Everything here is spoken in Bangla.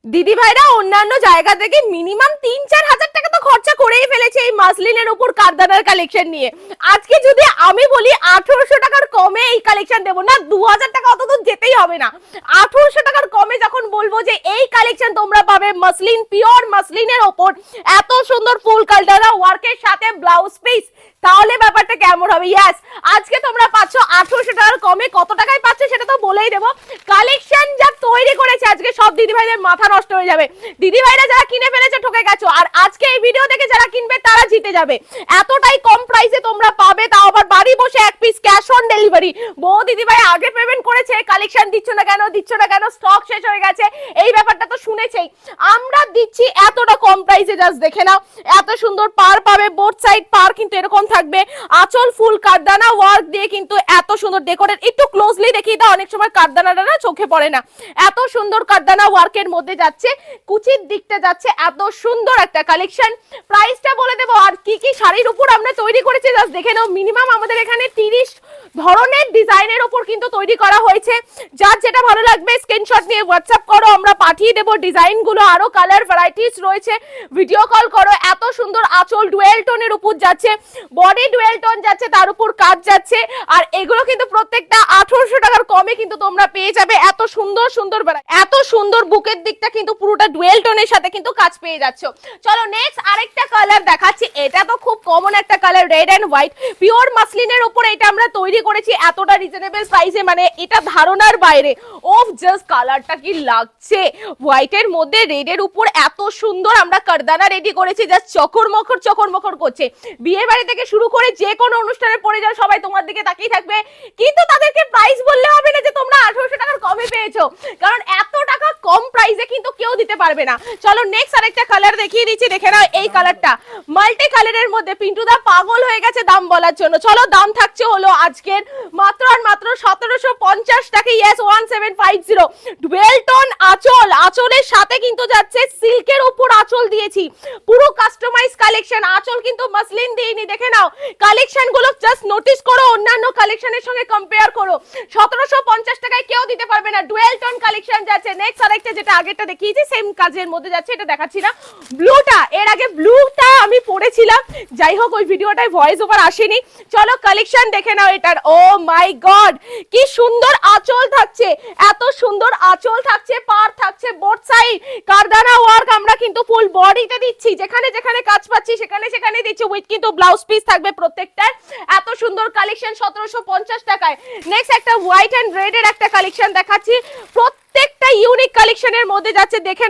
দিদি ভাইরা অন্যান্য জায়গা থেকে মিনিমাম ৩-৪ হাজার টাকা তো খরচা করেই ফেলেছে এই মাসলিনের উপর কারদানার কালেকশন নিয়ে। আজকে যদি আমি বলি ১৮০০ টাকার কমে এই কালেকশন দেবো না, ২০০০ টাকা অত দূর যেতেই হবে না। ১৮০০ টাকার কমে যখন বলবো যে এই কালেকশন তোমরা পাবে মাসলিন, পিওর মাসলিনের ওপর এত সুন্দর ফুল কারদানা ওয়ার্কের সাথে ব্লাউজ পিস, তাহলে ব্যাপারটা কেমন হবে? ইয়েস, আজকে তোমরা পাচ্ছ ১৮০০ টাকার কমে। কত টাকায় পাচ্ছ সেটা তো বলেই দেবো। কালেকশন যা তৈরি করেছে আজকে সব দিদি ভাইদের মাথা নষ্ট হয়ে যাবে। দিদি ভাইরা যারা কিনে ফেলেছে ঠকে গেছো, আর আজকে এই ভিডিও দেখে যারা কিনবে তারা জিতে যাবে। এতটাই কম প্রাইসে তোমরা পাবে, তাও আবার বাড়ি বসে এক পিস ক্যাশ অন ডেলিভারি। বউ দিদি ভাই আগে পেমেন্ট করেছে, কালেকশন দিচ্ছ না কেন, স্টক শেষ হয়ে গেছে, এই ব্যাপারটা তো শুনেছেই। আমরা দিচ্ছি এতটা কম প্রাইসে, জাস্ট দেখে নাও। এত সুন্দর পার পাবে, বোথ সাইড পার কিন্তু এরকম থাকবে। আঁচল ফুল কারদানা ওয়ার্ক দিয়ে কিন্তু এত সুন্দর ডেকোরেট। একটু ক্লোজলি দেখিয়ে দাও, অনেক সময় কারদানাটা না চোখে পড়ে না। এত সুন্দর কারদানা ওয়ার্কের মধ্যে যাচ্ছে, কুচির দিকটা যাচ্ছে, এত সুন্দর একটা কালেকশন। প্রাইসটা বলে দেবো, আর কি কি শাড়ির উপর আমরা তৈরি করেছি জাস্ট দেখে নাও। মিনিমাম আমাদের এখানে 30 ধরনের ডিজাইনের উপর কিন্তু তৈরি করা হয়েছে। যার যেটা ভালো লাগবে স্ক্রিনশট নিয়ে হোয়াটসঅ্যাপ করো, আমরা পাঠিয়ে দেবো ডিজাইনগুলো। আরো কালার ভ্যারাইটিস রয়েছে, ভিডিও কল করো। এত সুন্দর আঁচল ডুয়েল টোনের উপর যাচ্ছে, বডি ডুয়েল টোন যাচ্ছে, তার উপর কাজ যাচ্ছে। আর এগুলো কিন্তু প্রত্যেকটা ১৮০০ টাকার কমে কিন্তু তোমরা পেয়ে যাবে। এত সুন্দর সুন্দর এত সুন্দর বুকের দিকটা কিন্তু পুরোটা ডুয়েল টোনের সাথে কিন্তু কাজ পেয়ে যাচ্ছ। চলো নেক্সট আরেকটা কালার দেখাচ্ছি। এটা তো খুব কমন একটা colour, red and white, pure মাসলিনের উপরে এটা আমরা তৈরি করেছি এতটা রিজনেবল প্রাইসে, মানে এটা ধারণার বাইরে। ওফ, জাস্ট কালারটা কি লাগছে! হোয়াইটের মধ্যে রেডের উপর এত সুন্দর আমরা কারদানা রেডি করেছি, জাস্ট চকর মকর করছে। বিয়ের বাড়ি থেকে শুরু করে যে কোনো অনুষ্ঠানে পরে যাও, সবাই তোমার দিকে তাকিয়ে থাকবে। কিন্তু তাদেরকে প্রাইস বললে হবে না যে তোমরা ১৮০০ টাকার কমে পেয়েছো, কারণ এত টাকা কম প্রাইসে কিন্তু কেউ দিতে পারবে না। চলো নেক্সট আরেকটা কালার দেখিয়ে দিচ্ছি, দেখে নাও। এই কালারটা মাল্টি কালারের মধ্যে পিন্টু দা পাগল হয়ে গেছে দাম বলার জন্য। চলো দাম থাকছে হলো আজকের মাত্র আর মাত্র ১৭৫০ টাকা। ইয়েস, 1750। ডুয়েল টোন আঁচল, আঁচলের সাথে কিন্তু যাচ্ছে সিল্কের উপর আঁচল দিয়েছি, পুরো কাস্টমাইজ কালেকশন। আঁচল কিন্তু মাসলিন দিইনি, দেখে নাও। কালেকশন গুলো জাস্ট নোটিস করো, অন্যান্য কালেকশনের সঙ্গে কম্পেয়ার করো। ১৭৫০ টাকায় কেউ দিতে পারবে না। ডুয়েল টোন কালেকশন যাচ্ছে। নেক্সট আরেকটা, যেটা আগেরটা দেখিয়েছি সেম কাজের মধ্যে যাচ্ছে, এটা দেখাচ্ছি না। ব্লুটা, এর আগে ব্লুটা আমি পরেছিলাম, যাই হোক ওই ভিডিওটায় ভয়েস ওভার আসেনি। চলো কালেকশন দেখে নাও এটার। ও মাই গড, কি সুন্দর আঁচল থাকছে, এত সুন্দর আঁচল থাকছে, পার থাকছে, বোথ সাইড কারদানা ওয়ার্ক আমরা কিন্তু ফুল বডিতে দিচ্ছি। যেখানে যেখানে কাজ পাচ্ছি সেখানে সেখানে দিচ্ছি, উইথ কিন্তু ব্লাউজ পিস থাকবে প্রত্যেকটার। এত সুন্দর কালেকশন ১৭৫০ টাকায়। নেক্সট একটা হোয়াইট এন্ড রেড এর একটা কালেকশন দেখাচ্ছি, প্রত্যেকটা ইউনিক কালেকশনের মধ্যে যাচ্ছে, দেখে